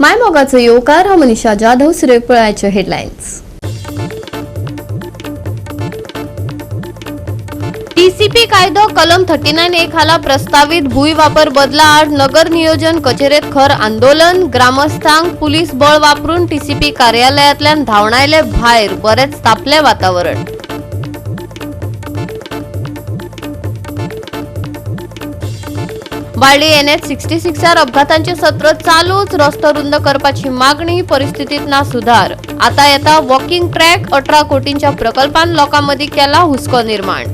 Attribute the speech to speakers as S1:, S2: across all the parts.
S1: माय मोगाचे येवकार हांव मनीषा जाधव. सुरेपळाचे हेडलायन्स. टीसीपी कायदो कलम 39(1) खाला प्रस्तावित भूंय वापर बदला आड नगर नियोजन कचेरेत खर आंदोलन. ग्रामस्थांक पुलीस बळ वापरून टीसीपी कार्यालयातल्यान धांवडायले भायर. बरेच तापले वातावरण. वाळली NH 66 अपघातांचे सत्र चालूच. रस्तो रुंद करपाची मागणी. परिस्थितीत ना सुधार. आता येता वॉकिंग ट्रॅक. 18 कोटींच्या प्रकल्पान लोकांमध्ये केला हुस्को निर्माण.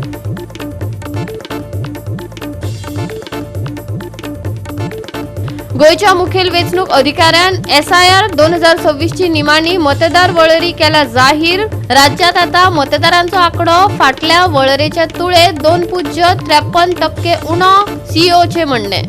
S1: गोयच्या मुखेल वेंचणूक अधिकाऱ्यान SIR 2026 ची निमाणी मतदार वळेरी केला जाहीर. राज्यात आता मतदारांचो आंकडो फाटल्या वळेरेच्या तुळेत 2.53% उणो. CEOचे म्हणणे.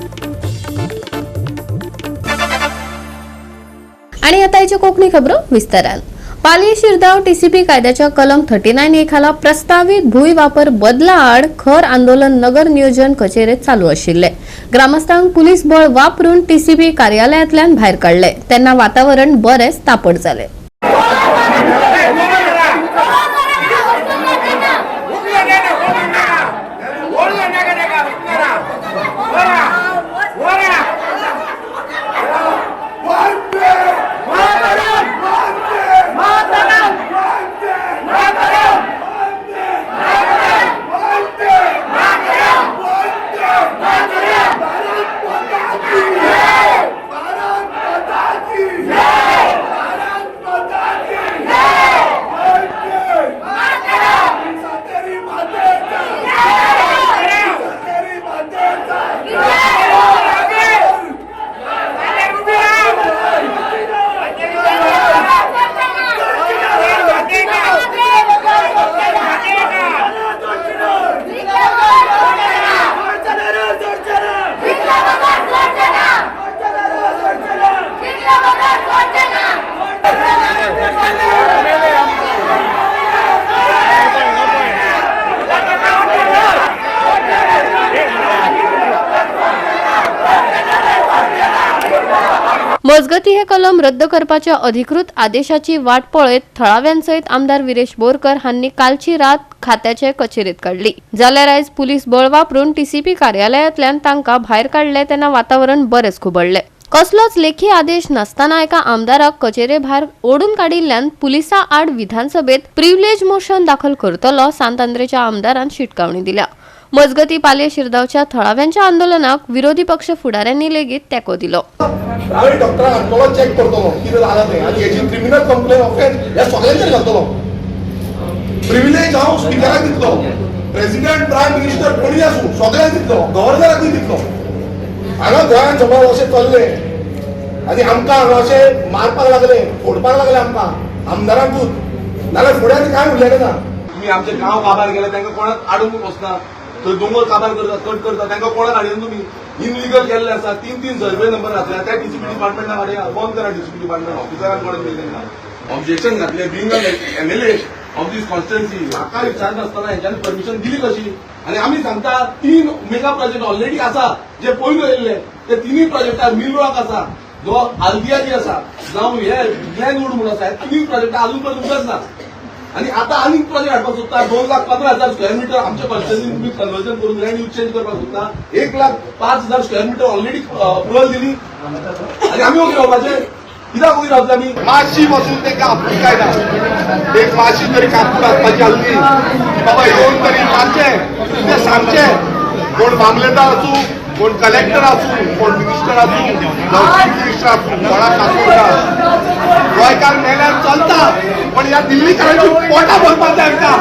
S1: आणि आता याची कोकणी खबरो विस्तारान. पालये शिरगांव टीसीपी कायद्याच्या कलम 39(1) खाला प्रस्तावित भूंय वापर बदला आड खर आंदोलन नगर नियोजन कचेरेत चालू आशिल्ले. ग्रामस्थांक पुलीस बळ वापरून टीसीपी कार्यालयातल्यान भायर काढले. तेन्ना वातावरण बरेच तापट जाले. मजगती हे कलम रद्द करपाच्या अधिकृत आदेशाची वाट पळयत थळाव्यांसयत आमदार विरेश बोरकर हांनी कालची रात खात्याचे कचेरीत काढली. जाल्यार आयज पुलीस बळ वापरून टीसीपी कार्यालयातल्यान तांकां भायर काढले. तेन्ना वातावरण बरेच खुबळले. कसलोच लेखी आदेश नासतना एका आमदाराक कचेरे भायर ओढून काडिल्ल्यान पुलिसां आड विधानसभेत प्रिव्हिलेज मोशन दाखल करतलो सांत आंद्रेच्या आमदारान शिटकावणी दिल्या. मजगती पालये शिरगांवच्या थळाव्यांच्या आंदोलनाक विरोधी पक्ष फुडाऱ्यांनी लेगीत तेंको दिलो.
S2: प्रायव्हेट डॉक्टरांक आंदोलन चेक करतलो कितें जालां तें आनी हेची क्रिमिनल कंप्लेन ऑफेन्स ह्या सगळ्यांचेर घालतलो. प्रिव्हिलेज हांव स्पिकराक दितलो, प्रेसिडेंट प्रायम मिनिस्टर कोणी आसूं सगळ्यांक दितलो, गव्हर्नराकूय दितलो. हांगा गोंयांत समज अशें चल्ले आनी आमकां हांगा अशें मारपाक लागले, फोडपाक लागले आमकां आमदारांकूच, नाल्यार फुडें कांय उरलेलें ना.
S3: तुम्ही आमचे गांव काबार गेले तांकां कोणाक आडूंक वचना, थंय दोंगर काबार करता, कट करता, तांकां कोणाक हाडून तुमी इनलिगल केल्ले आसा. 3 सर्वे नंबर घातले त्या टीसीपी डिपार्टमेंटाक हाडया, बंद करा टीसीपी डिपार्टमेंट ऑफिसरांक कोणाक दिले तांकां ऑब्जेक्शन घातले. बिंग MLA ऑफ दीस कॉन्स्टिट्युएन्सी म्हाका विचारनासतना हेंच्यांनी परमिशन दिली कशी? आनी आमी सांगता 3 मेगा प्रोजेक्ट ऑलरेडी आसा जे पयलू येयल्ले. ते 3 प्रोजेक्टार मिल रॉक आसा, जो आल्दियाजी आसा, जावं हे ग्लॅनवूड म्हणून आसा, 3 प्रोजेक्ट अजून पर्यंत उदक ना. आणि आता आनीक प्रोजेक्ट हाडपाक सोदता. 2,15,000 स्क्वेअर मीटर आमच्या कॉन्स्टिट्युएन्सीन तुम्ही कन्वर्जन करून लँड यूज चेंज करपाक सोदता. 1,05,000 स्क्वेअर मीटर ऑलरेडी अप्रुवल दिली आणि आम्ही वगैरे रावपाचे. कित्याक वगैरे रावता आमी?
S2: मातशी बसून तेंकां आपूण काय ना, एक मातशी तरी कापून हाडपाची आसली. बाबा येवन तरी मातशें तें सांगचें. कोण मामलेदार आसूं, कोण कलेक्टर आसूं, कोण मिनिस्टर आसूं, चीफ मिनिस्टर आसूं, कोणाक नाका. गोंयकार मेल्यार चलता, पण ह्या दिल्लीकारांची पोटां भरपाक जाय आमकां.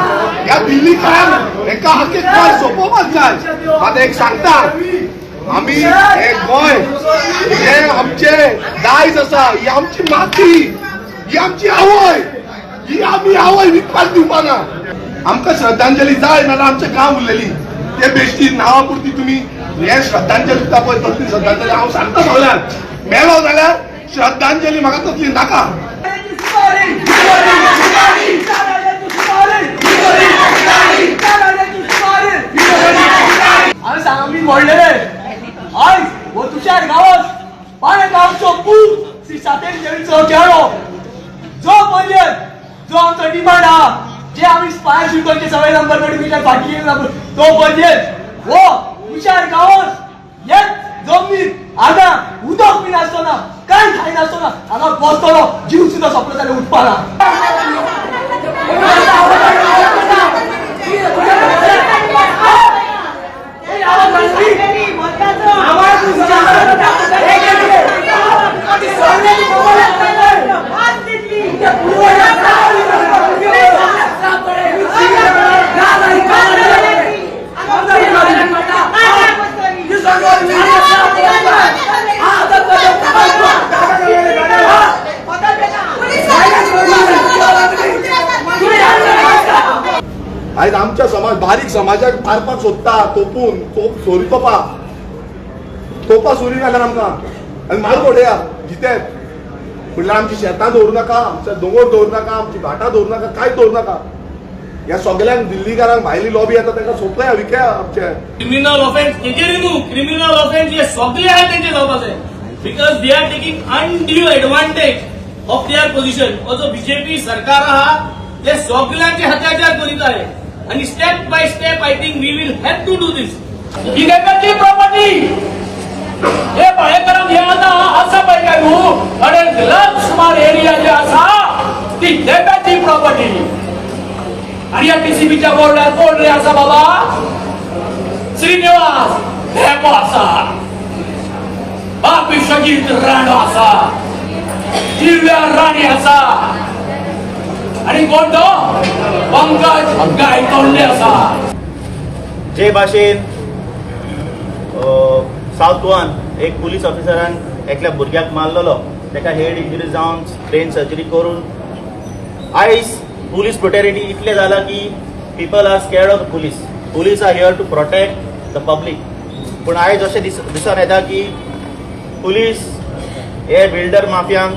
S2: ह्या दिल्लीकारांक हेंकां आख्खें गोंय सोंपोवपाक जाय. आतां एक सांगता, आमी हे गोंय हे आमचे दायज आसा, ही आमची माती, ही आमची आवय, ही आमी आवय विकपाक दिवपाना. आमकां श्रद्धांजली जाय नाल्यार आमचें गांव उरलेली. ते बेश्टी नांवा पुरती तुमी हे श्रद्धांजली दिता पळय तसली श्रद्धांजली हांव सांगता सगळ्यांक. मेलो जाल्यार श्रद्धांजली म्हाका तसली नाका.
S4: आमी सांग आमी मोडलेले आयज हो तुषार गांवांत पाण्या गांवचो पूत श्री सातेरी देवीचो चेहरो जो पहिले जो आमचो डिमांड आहा जे आम्ही स्पायर शूट करते सगळे नंबर कडे फाटली तो पहिले हो हुशार गावात येत जमनीत हांगा उदक बी नासतना कांय खाय नासतना हांगा बसतलो जीव सुद्धा सोंपलो जाल्यार उठपाना
S2: आयज आमच्या समाज बारीक समाजाक मारपाक सोदता तोपून सोरी तोपा सोरी जाल्यार आमकां आनी मारून उडया जितेत म्हणल्यार आमची शेतां दवरूं नाका आमचे दोंगर दवरूं नाका आमची भाटां दवरूं नाका कांयच दवरूं नाका ह्या सगळ्यांक दिल्लीकारांक भायली लॉबी येता तांकां सोंपल्या विकया आमचे
S5: क्रिमिनल ऑफेन्स तेजेर न्हू क्रिमिनल ऑफेन्स हे सगळे आहा तेंचे जावपाक जाय because they are taking undue advantage of their position हो जो बीजेपी सरकार आहा ते सगळ्यांचे अत्याचार करीत आहे आणि step by step I think we will have to do this
S4: कितें प्रॉपर्टी हे भाडेकरांक हे आसा पळय काय न्हू 100 लाख सुमार एरिया जे आसा ती डेब्याची प्रॉपर्टी आणि या टीसीबीच्या बोर्डार कोण रे आसा बाबा श्रीनिवास धेको आसा बाप विश्वजीत राणो आसा दिव्या राणी आसा आणि कोण तो पंकज गायतोंडे आसा
S6: जे भाशेन साउथ गोवान एक पुलीस ऑफिसरान एकल्या भुरग्याक मारलेलो ताका हेड इंजरी जावन ब्रेन सर्जरी करून आयज पुलीस ब्रुटॅलिटी इतले जाला की people are scared of the police are here to protect the public पूण आयज अशें दिसून येता की पुलीस हे बिल्डर माफियांक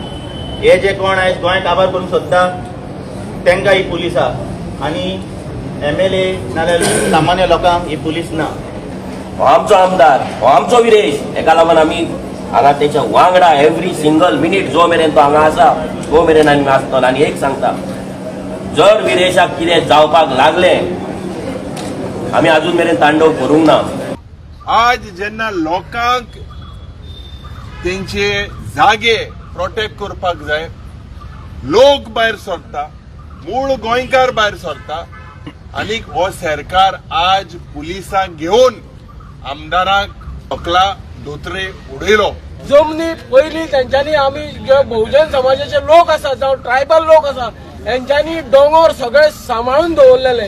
S6: हे जे कोण आयज गोंय काबार करूंक सोदता तांकां ही पुलीस आहा आनी MLA नाजाल्यार सामान्य लोकांक ही पुलीस ना
S7: हो आमचो आमदार हो आमचो विरेश हेका लागून आमी हांगा तेच्या वांगडा एवरी सिंगल मिनीट जो मेरेन तो हांगा आसा तो मेरेन आमी आसतलो आनी एक सांगता जर विरेशाक कितें जावपाक लागलें आमी अजून मेरेन तांडव करूंक ना
S3: आज जेन्ना लोकांक तेंचे जागे प्रोटेक्ट करपाक जाय लोक भायर सरता मूळ गोंयकार भायर सरता आनी हो सरकार आज पुलिसांक घेवन आमदारांक तकला दोतरे उडयलो
S4: जमनी पयलीं तेंच्यांनी आमी जे बहुजन समाजाचे लोक आसा जावं ट्रायबल लोक आसा हेंच्यांनी दोंगर सगळे सांबाळून दवरलेले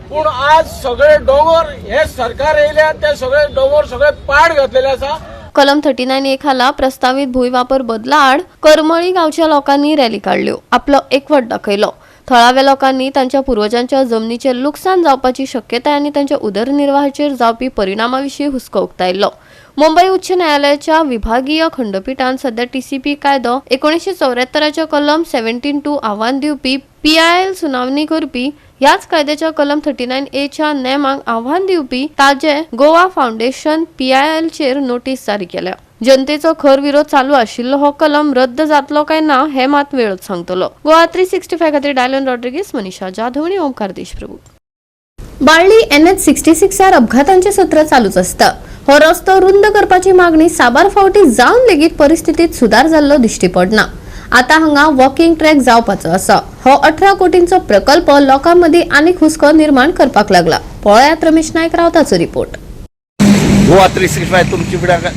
S4: पूण आज सगळे दोंगर हे सरकार येयल्यात ते सगळे दोंगर सगळे पाड घातलेले आसा
S1: कलम 39A खाला प्रस्तावित भूंय वापर बदला आड करमळी गावच्या लोकांनी रॅली काढल्यो आपलो एकवट दाखयलो थळाव्या लोकांनी तांच्या पूर्वजांच्या जमनीचेर लुकसाण जावपाची शक्यताय आनी तांच्या उदरनिर्वाहाचेर जावपी परिणामाविशीं हुस्को उक्तायल्लो मुंबई उच्च न्यायालयाच्या विभागीय खंडपीठान सध्या टीसीपी कायदो 1974च्या कलम 17(2) आव्हान दिवपी PIL सुनावणी करपी ह्याच कायद्याच्या कलम 39A नेमांक आव्हान दिवपी ताजे गोवा फाउंडेशन PIL चेर नोटीस जारी केल्या जनतेचो खर विरोध चालू आशिल्लो हो कलम रद्द जातलो काय ना हे मात वेळच सांगतलो गोवा 365 खातीर डायलन रॉड्रिगीस मनीषा जाधव आणि ओमकार देशप्रभू बाळ्ळी NH66 अपघातांचे सत्र चालूच असता हो रस्तो रुंद करपाची मागणी साबार फावटी जावन लेगीत परिस्थितीत सुधार जाल्लो दिश्टी पडना आता हांगा वॉकिंग ट्रॅक जावपाचो आसा हो 18 कोटींचो प्रकल्प लोकांमदी आनीक हुस्को निर्माण करपाक लागला पळयात रमेश नायक रावताचो रिपोर्ट
S8: गोवा 365 तुमची फुड्यान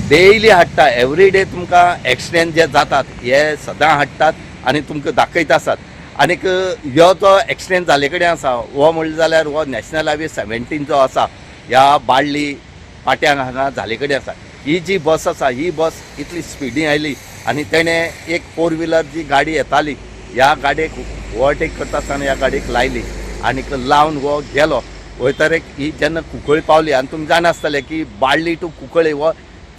S8: डेली हाडटा एवरी डे तुमकां एक्सिडेंट जे जातात हे सदां हाडटात आनी तुमकां दाखयत आसात आनीक ह्यो जो एक्सिडेंट जाले कडेन आसा हो म्हणलें जाल्यार हो नॅशनल हायवे 17 जो आसा ह्या बाळ्ळी पाट्यांक हांगा जाले कडेन आसा ही जी बस आसा ही बस इतली स्पिडीन आयली आनी तेणें एक 4 व्हिलर जी गाडी येताली ह्या गाडयेक ओवरटेक करता आसतना ह्या गाडयेक लायली आनीक लावन हो गेलो वयतरेक ही जेन्ना कुंकळी पावली आनी तुमी जाणा की बाळ्ळी टू कुंकळी हो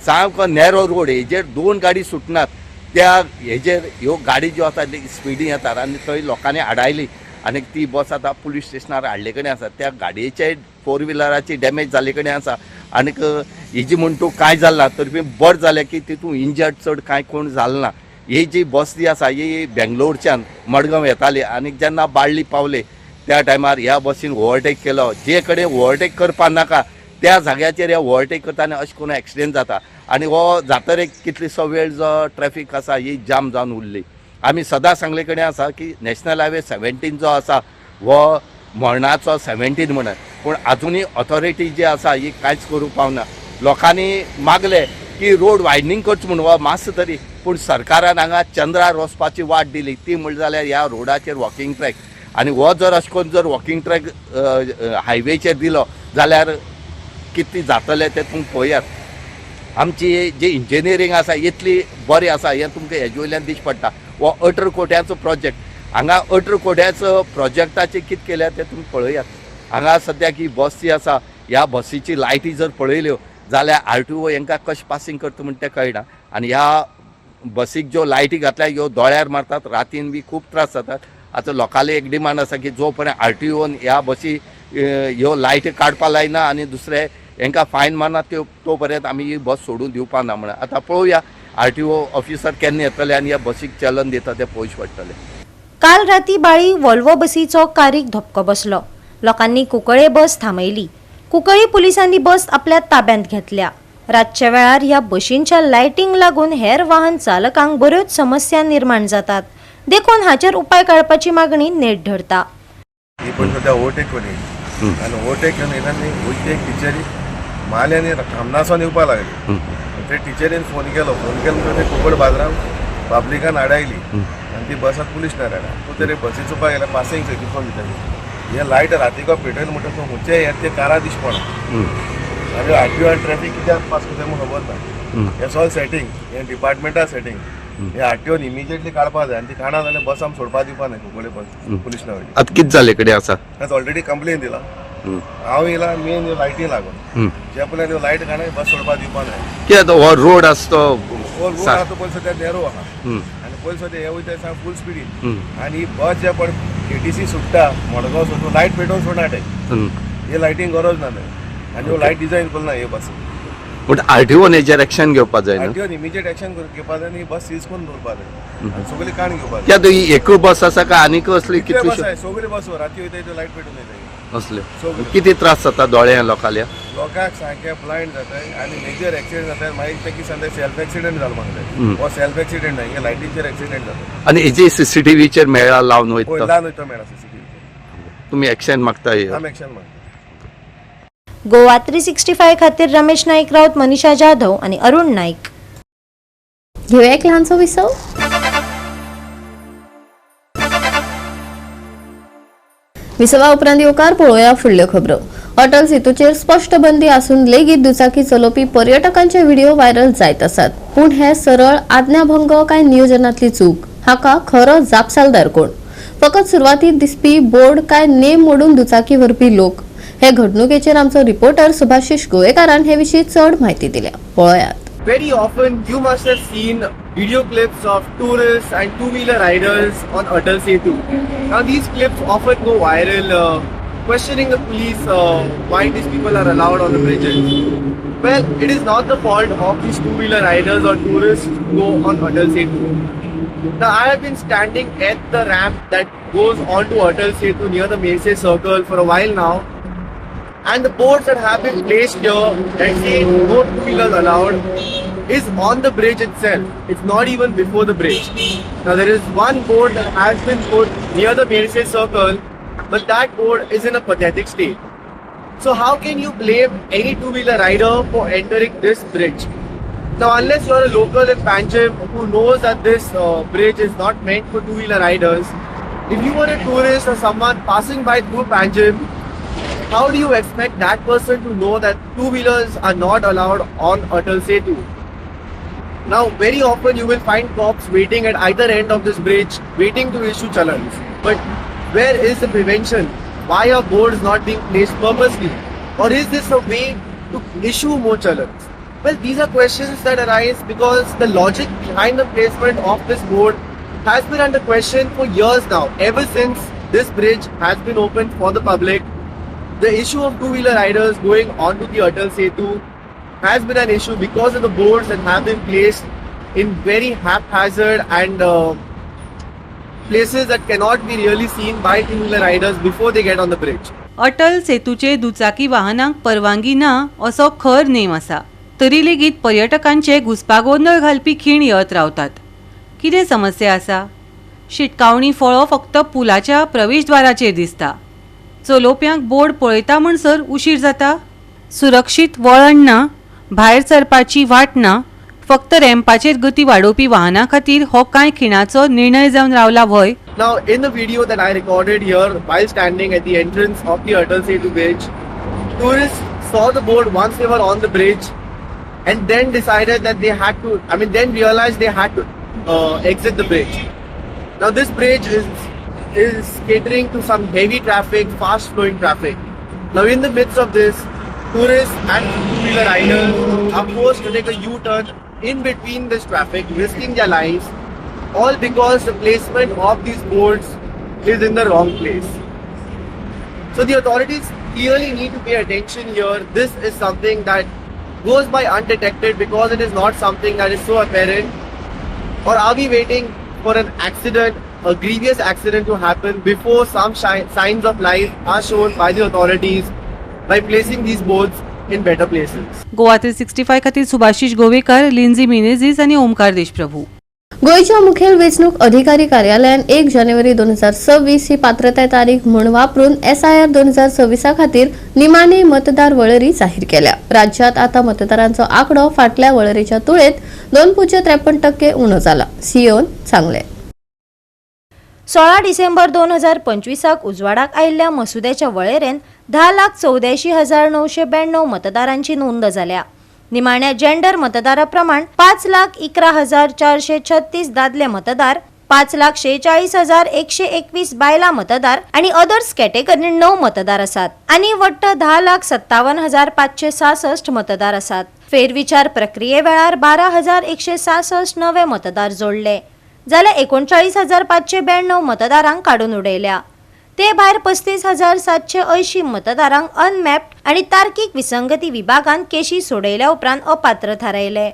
S8: सामको नॅरो रोड हेजेर 2 गाडी सुटनात त्या हेजेर ह्यो गाडी ज्यो आसा स्पिडीन येतात आनी थंय लोकांनी आडायली आनी ती बस आतां पुलीस स्टेशनार हाडले कडेन आसा त्या गाडयेचे 4 व्हिलराची डॅमेज जाले कडेन आसा आनीक हेजी म्हण तूं कांय जालें ना तरी बरें जालें की तितून इंजर्ड चड कांय कोण जालें ना ही जी बस जी आसा ही बेंगलोरच्यान मडगांव येताली आनी जेन्ना बाळ्ळी पावले त्या टायमार ह्या बसीन ओवरटेक केलो. जे कडेन ओवरटेक करपा नाका त्या जाग्याचेर हे ओवरटेक करता आनी अशें करून एक्सिडेंट जाता. आनी हो जातर एक कितलीसो वेळ जो ट्रॅफिक आसा ही जाम जावन उरली. आमी सदां सांगले कडेन आसा की नॅशनल हायवे 17 जो आसा हो मरणाचो 17 म्हणून, पूण आजुनूय ऑथॉरिटी जी आसा ही कांयच करूंक पावना. लोकांनी मागले की रोड वायडनींग करचो म्हणून हो मातसो तरी, पूण सरकारान हांगा चंद्रार वचपाची वाट दिली. ती म्हणली जाल्यार ह्या रोडाचेर वॉकिंग ट्रॅक, आनी हो जर अशें करून जर वॉकिंग ट्रॅक हायवेचेर दिलो जाल्यार कितली जातलें तें तुमी पळयात. आमची जी इंजिनियरींग आसा इतली बरी आसा हें तुमकां हेजे वयल्यान दिश्टी पडटा. हो 18 कोट्याचो प्रोजेक्ट, हांगा 18 कोट्याचो प्रोजेक्टाचें कितें केल्यार तें तुमी पळयात. हांगा सद्याक ही बस जी आसा ह्या बसीची लायटी जर पळयल्यो जाल्यार RTO हांकां कशें पासिंग करता म्हण तें कळना. आनी ह्या बसीक ज्यो लायटी घातल्या ह्यो दोळ्यार मारतात, रातीन बी खूब त्रास जातात. आतां लोकांले एक डिमांड आसा की जो पर्यंत RTOन ह्या बसी ह्यो लायटी काडपा लायना आनी दुसरे हांकां फायन मारना तो पर्यंत आमी ही बस सोडून दिवपा ना म्हणून. आतां पळोवया RTO ऑफिसर केन्ना येतले आनी ह्या बसीक चलन दिता ते पळोवचे पडटले.
S9: काल राती बाळी वॉल्वो बसीचो कारीक धपको बसलो. लोकांनी कुंकळे बस थांबयली. कुंकळी पुलिसांनी बस आपल्या ताब्यांत घेतल्या. रातच्या वेळार ह्या बशींच्या लायटींक लागून हेर वाहन चालकांक बऱ्योच समस्या निर्माण जातात. देखून हाचेर उपाय काडपाची मागणी नेट धरता.
S10: ही पण सध्या ओव्हरटेक कोणी आणि ओव्हरटेक घेवन येताना वयची एक टिचरी माल्यानी खामनासून येवपा लागली. ते टिचरीन फोन केलो म्हणून ते कुंकळ बाजारांत पब्लिकान आडायली आनी ती बसात पुलीस ना हाडा. तूं तरी बसी चुपा गेल्या पासिंग थंय फोन दिताली. हे लायट रातीको पेटयलो म्हणटा तो खंयचे हे ते कारा दिश्ट पडना. आनी RTO आनी ट्रॅफिक कित्याक पास करता म्हणून खबर ना. हे सॉल सेटींग हे डिपार्टमेंटा सेटींग हे RTOन इमिजिएटली काडपा जाय आनी ती काणा जाल्यार बस आमी सोडपा दिवपा न्हय कुंकळे बस पुलीस ना वयली.
S8: आतां कितें जाले कडेन आसा
S10: ऑलरेडी कंप्लेन दिला. हांव येयला मेन लायटी लागून जे पयलीं ह्यो लायट काडून बस सोडपा दिवपा न्हय.
S8: कित्याक हो रोड आसा तो
S10: हो रोड आतां पयलीं सद्या नेरो आहा आनी पयलीं सद्या हे वयता सांग फूल स्पिडीन आनी बस जे पण KTC सुट्टा मडगांव सुट्टा लायट पेटोवन सोडना ते हे लायटींग गरज ना न्हय आनी ह्यो लायट डिजायन करना हे बस.
S8: पूण RTOन हेजेर एक्शन घेवपा जाय न्हू.
S10: RTOन इमिजिएट एक्शन घेवपा जाय आनी बस सीज करून दवरपा जाय आनी सगळी काण घेवपा जाय.
S8: कित्याक ही एकूच बस आसा काय आनीक असली
S10: कितल्यो बस
S8: कितल्यो
S10: आसाय सगळी बस राती वयताय त्यो लायट पेटोवन येताय
S8: असले किती त्रास जाता दोळ्या लोकांल्या.
S10: लोकांक सारकें ब्लायंड जाताय आनी मेजर एक्सिडेंट जाताय. मागीर ते सांगताय सेल्फ एक्सिडेंट जालो म्हणटाय. हो सेल्फ एक्सिडेंट न्हय हे लायटीचेर एक्सिडेंट जाता.
S8: आनी हेजी CCTVचेर मेळा लावन
S10: पळय
S8: वयता
S10: ल्हान वयता मेळा CCTV.
S8: तुमी एक्शन मागताय.
S10: आमी एक्शन मागता.
S9: गोवा 365 खातीर रमेश नाईक राऊत, मनीषा जाधव आणि अरुण नाईक.
S1: घेऊया एक लहानसो विसव. विसवा उपरांत येवकार पळोवया फुडल्यो खबरो. अटल सेतूचेर स्पश्ट बंदी आसून लेगीत दुचाकी चलोवपी पर्यटकांचे व्हिडिओ व्हायरल जायत आसात. पूण हे सरळ आज्ञाभंग काय नियोजनातली चूक हाका खरो जापसालदार कोण? फकत सुरवातीक दिसपी बोर्ड काय नेम मोडून दुचाकी व्हरपी लोक? हे घडणुकेचेर आमचो रिपोर्टर सुभाशिश गोवेकारान हे विशीं चड म्हायती दिल्या. पळयात.
S11: Very often you must have seen video clips of tourists and two-wheeler riders on Atal Setu. Now these clips often go viral, questioning the police why these people are allowed on the bridges. Well, it is not the fault of these two-wheeler riders or tourists who go on Atal Setu. Now I have been standing at the ramp that goes onto Atal Setu near the Macy Circle for a while now. And the boards that have been placed here that say no two-wheelers allowed is on the bridge itself. It's not even before the bridge. Now there is one board that has been put near the Macy Circle, but that board is in a pathetic state. So how can you blame any two-wheeler rider for entering this bridge? Now unless you're a local in Panjim who knows that this bridge is not meant for two-wheeler riders, if you were a tourist or someone passing by through Panjim, how do you expect that person to know that two-wheelers are not allowed on Atal Setu? Now, very often you will find cops waiting at either end of this bridge, waiting to issue challans. But where is the prevention? Why are boards not being placed purposely? Or is this a way to issue more challans? Well, these are questions that arise because the logic behind the placement of this board has been under question for years now. Ever since this bridge has been opened for the public, the issue of two-wheeler riders going onto the Atal Setu has been an issue because of the boards that have been placed in very haphazard and places that cannot be really seen by two-wheeler riders before they get on the bridge.
S12: Atal सेतूचे दुचाकी वाहनांक परवानगी ना असो खर name आसा, तरी लेगीत पर्यटकांचे घुसपागोंदळ घालपी खीण येत रावतात. कितें समस्या आसा? शिटकावणी फळो फक्त पुलाच्या प्रवेशद्वाराचेर दिसता. चलोवप्यांक बोर्ड पळयता म्हणसर उशीर जाता. सुरक्षीत वळण ना, भायर सरपाची वाट ना. फक्त रॅम्पाचेर गती वाडोवपी वाहनां खातीर हो कांय खिणाचो निर्णय जावन रावला व्हय.
S11: Now, in the video that I recorded here while standing at the entrance of the Atal Setu bridge, tourists saw the board once they were on the bridge and then decided that they had to, then realized they had to exit the bridge. Now, this bridge is catering to some heavy traffic, fast flowing traffic. Now, in the midst of this, tourists and two-wheeler riders are forced to take a U-turn in between this traffic, risking their lives, all because the placement of these boards is in the wrong place. So the authorities clearly need to pay attention here. This is something that goes by undetected because it is not something that is so apparent. Or are we waiting for an accident, a grievous accident to happen before some signs of life are shown by the authorities by placing these boards in better places?
S12: Goa 365 खातीर सुभाशीष गोवेकर, लिंझी मिनेझीस आनी ओमकार देशप्रभू.
S1: गोयच्या मुखेल वेंचणूक अधिकारी कार्यालयान 1 जानेवारी 2026 ही पात्रता तारीख म्हूण वापरून SIR 2026 खातीर निमाणी मतदार वळेरी जाहीर केल्या. राज्यात आता मतदारांचो आंकडो फाटल्या वळेरीच्या तुळेंत 2.53% उणो जाला, सीओन सांगले.
S9: 16 डिसेंबर 2025 उजवाडाक आयिल्ल्या मसुद्याच्या वळेरेंत 10,84,992 मतदारांची नोंद जाल्या. निमाण्या जेंडर मतदारा प्रमाण 5,11,436 दादले मतदार, 5,46,121 बायला मतदार आणि अदर्स कॅटेगरीन 9 मतदार आसात आणि वट्ट 10,57,566 मतदार आसात. फेरविचार प्रक्रिये वेळार 12,166 नवे मतदार जोडले, जाल्यार 39,592 मतदारांक काडून उडयल्या. ते भायर 35,780 मतदारांक अनमॅप्ड आणि तार्कीक विसंगती विभागान केशी सोडयल्या उपरांत अपात्र थारायले.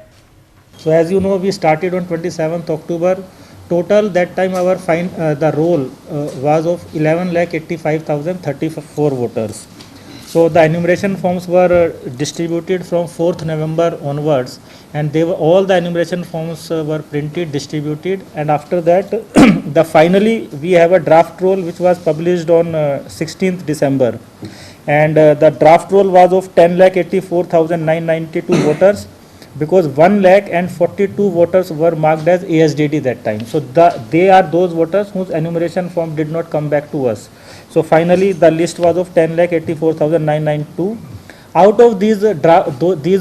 S13: So as you know, we started on 27th October. Total that time our the roll was of 11,85,034 voters. So the enumeration forms were distributed from 4th November onwards, and all the enumeration forms were printed, distributed, and after that finally we have a draft roll which was published on 16th December, and the draft roll was of 10,84,992 voters, because 1,42,000 voters were marked as ASJD that time. So they are those voters whose enumeration form did not come back to us. So finally the list was of 10,84,992. Out of these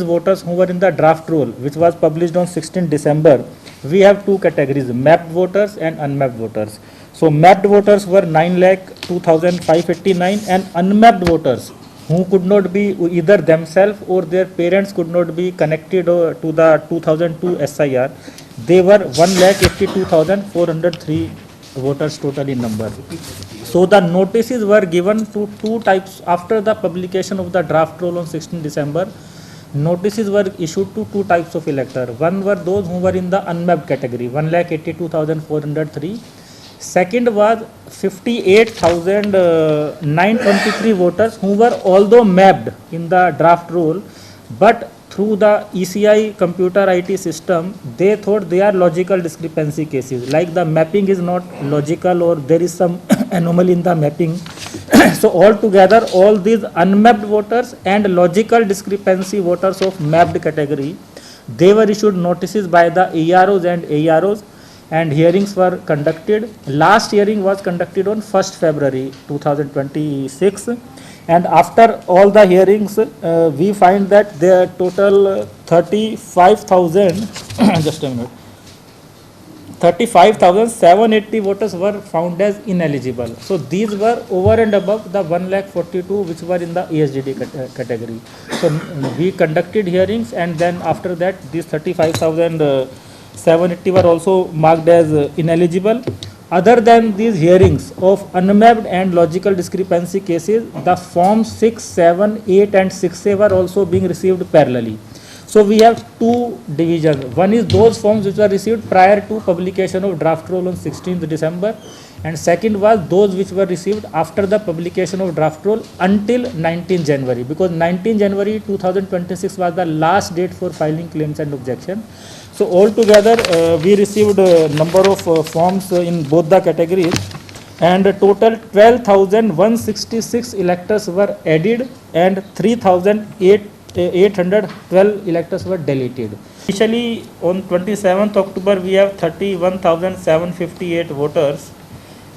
S13: voters who were in the draft roll, which was published on 16 December, we have two categories: mapped voters and unmapped voters. So mapped voters were 9,02,589, and unmapped voters who could not be either themselves or their parents could not be connected to the 2002 SIR, they were 1,82,403 voters total in number. So the notices were given to two types. After the publication of the draft roll on 16 December, notices were issued to two types of electors. One were those who were in the unmapped category, 1,82,403. Second was 58,923 voters who were although mapped in the draft roll, but through the ECI computer IT system, they thought they are logical discrepancy cases, like the mapping is not logical or there is some anomaly in the mapping. So altogether, all these unmapped voters and logical discrepancy voters of mapped category, they were issued notices by the AROs and AROs, and hearings were conducted. Last hearing was conducted on 1st February 2026. And after all the hearings, we find that there are total 35,000, just a minute, 35,780 voters were found as ineligible. So these were over and above the 1,42,000 which were in the ASJD category. So we conducted hearings, and then after that these 35,780 were also marked as ineligible. Other than these hearings of unmapped and logical discrepancy cases, the forms 6, 7, 8 and 6A were also being received parallelly. So we have two divisions. One is those forms which were received prior to publication of draft roll on 16th December, and second was those which were received after the publication of draft roll until 19 January, because 19 January 2026 was the last date for filing claims and objection. So altogether we received a number of forms in both the categories, and total 12,166 electors were added and 3,812 electors were deleted. Initially on 27th October we have 31,758 voters,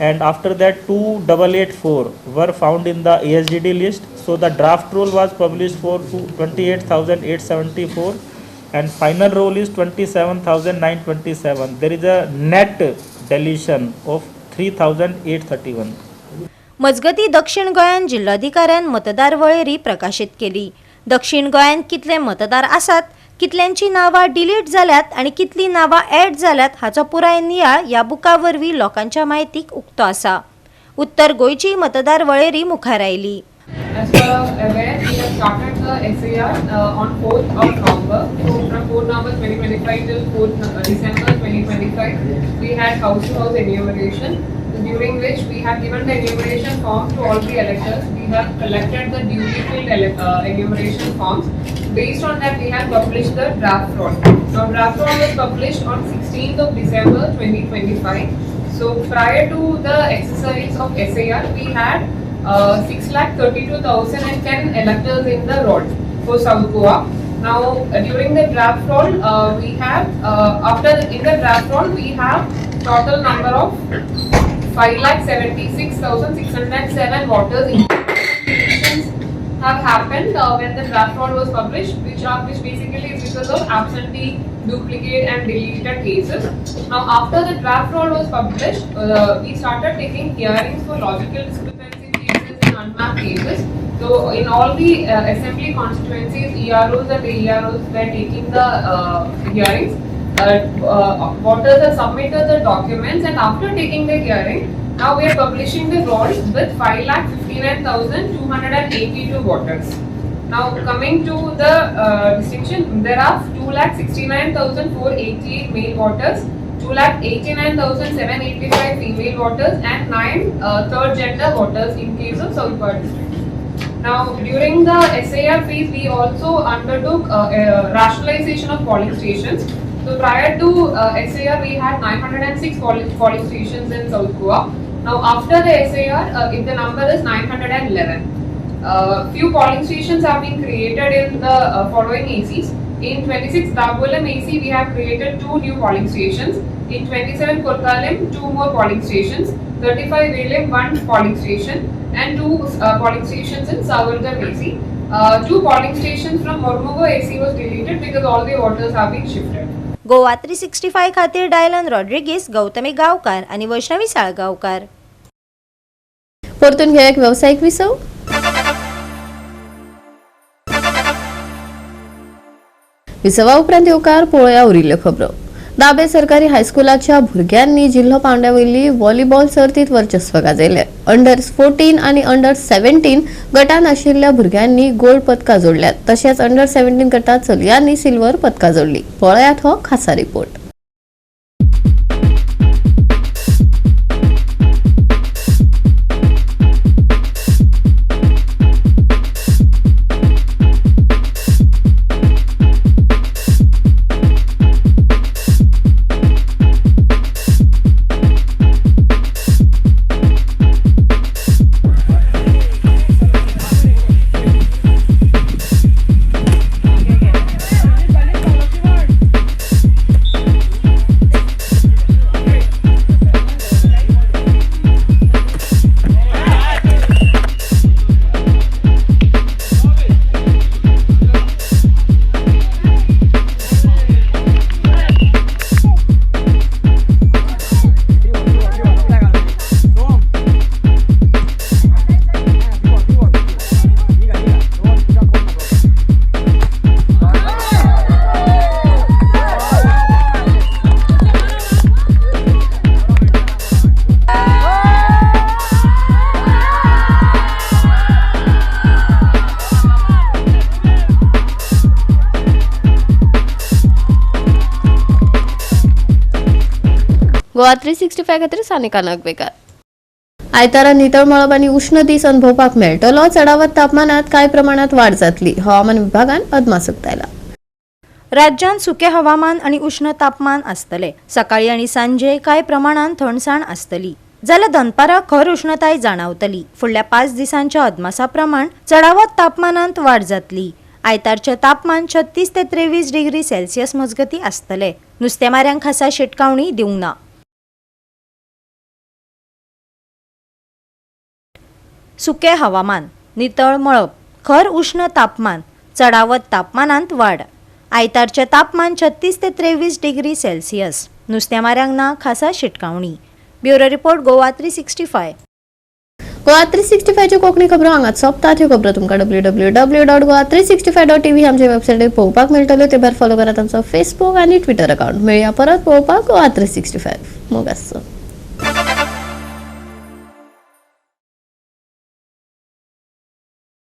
S13: and after that 2,884 were found in the ASGD list. So the draft roll was published for 28,874 and final roll is 27,927. There is a net deletion of 3,831.
S9: मजगती दक्षिण गोंयान जिल्लोधिकाऱ्यान मतदार वळेरी प्रकाशीत केली. दक्षिण गोंयान कितले मतदार आसात, कितल्यांची नावां डिलीट जाल्यात आणि कितली नावां ॲड जाल्यात हाचो पुराय नियाळ या बुका वरवीं लोकांच्या म्हायतीक उक्तो आसा. उत्तर गोंयची मतदार वळेरी मुखार oily.
S14: As you are aware, we have started the SAR on 4th of November. So from 4th November 2025 till 4th December 2025, we had house-to-house enumeration, during which we have given the enumeration form to all the electors. We have collected the duly filled enumeration forms. Based on that, we have published the draft roll. Now, draft roll was published on 16th of December 2025. So prior to the exercise of SAR, we had 6,32,010 electors in the roll for South Goa. Now during the draft roll, we have in the draft roll we have total number of 5,76,607 voters. Elections have happened when the draft roll was published, which basically is because of absentee, duplicate and deleted cases. Now after the draft roll was published, we started taking hearings for logical discrepancy cases and unmapped cases. So in all the assembly constituencies, EROs and AEROs were taking the hearings. Voters have submitted the documents, and after taking the hearing, now we are publishing the rolls with 5,59,282 voters. Now coming to the distinction, there are 2,69,488 male voters, 2,89,785 female voters, and 9 third gender voters in case of South Goa district. Now during the SAR phase, we also undertook rationalization of polling stations. So prior to SAR, we had 906 polling stations in South Goa. Now after the SAR, the number is 911. Few polling stations have been created in the following ACs. In 26 Dabolim AC, we have created 2 new polling stations. In 27 Kurtalim, 2 more polling stations. 35 Velim, 1 polling station, and 2 polling stations in Savardar AC. 2 polling stations from Mormugo AC was deleted because all the voters have been shifted.
S9: Goa 365 खातीर Dylan Rodrigues, Gautami गांवकार आणि वैष्णवी साळगांवकार.
S1: परतून घेऊया एक व्यावसायिक विसव. विसवा उपरांत येवकार पळोवया उरिल्ल्यो खबरो. दाबे सरकारी हायस्कुलाच्या भुरग्यांनी जिल्हो पांवड्यावयली व्हॉलीबॉल सर्तीत वर्चस्व गाजयले. अंडर 14 आणि अंडर 17 गटान आशिल्ल्या भुरग्यांनी गोल्ड पदकां जोडल्यात. तशेंच अंडर 17 गटात चलयांनी सिल्वर पदकां जोडली. पळयात हो खासा रिपोर्ट. गोवा 365 खातीर सानिका नागवेकर. आयतारा नितळ मळब आनी उष्ण दीस अनुभवपाक मेळटलो. चडावत तापमानात कांय प्रमाणात वाड जातली. हवामान विभागान अदमास उक्तायला.
S9: राज्यात सुके हवामान आणि उष्ण तापमान आसतले. सकाळी आणि सांजे कांय प्रमाणात थंडसाण आसतली. जाल्यार दनपारां खर उष्णताय जाणवतली. फुडल्या 5 दिसांच्या अदमासा प्रमाण चडावत तापमानात वाड जातली. आयतारचे तापमान 36 ते 23 डिग्री सेल्सियस मजगती आसतले. नुस्तेमाऱ्यांक खासा शिटकावणी दिवंक ना. सुके हवामान, नितळ मळब, खर उष्ण तापमान, चडावत तापमानात वाड. आयतारचे तापमान 36 ते 23 डिग्री सेल्सियस. नुस्तेमाऱ्यांक ना खासा शिटकावणी. Bureau report Goa 365.
S1: गोवा 365 च्यो कोंकणी खबरो हांगाच सोंपतात. ह्यो खबरो तुमकां www.goa365.tv आमचे वेबसायटीर पळोवपाक मेळटल्यो. ते भायर फॉलो करात आमचो फेसबूक आनी ट्विटर अकाउंट. मेळया परत पळोवपाक गोवा 365. मोग आसचो.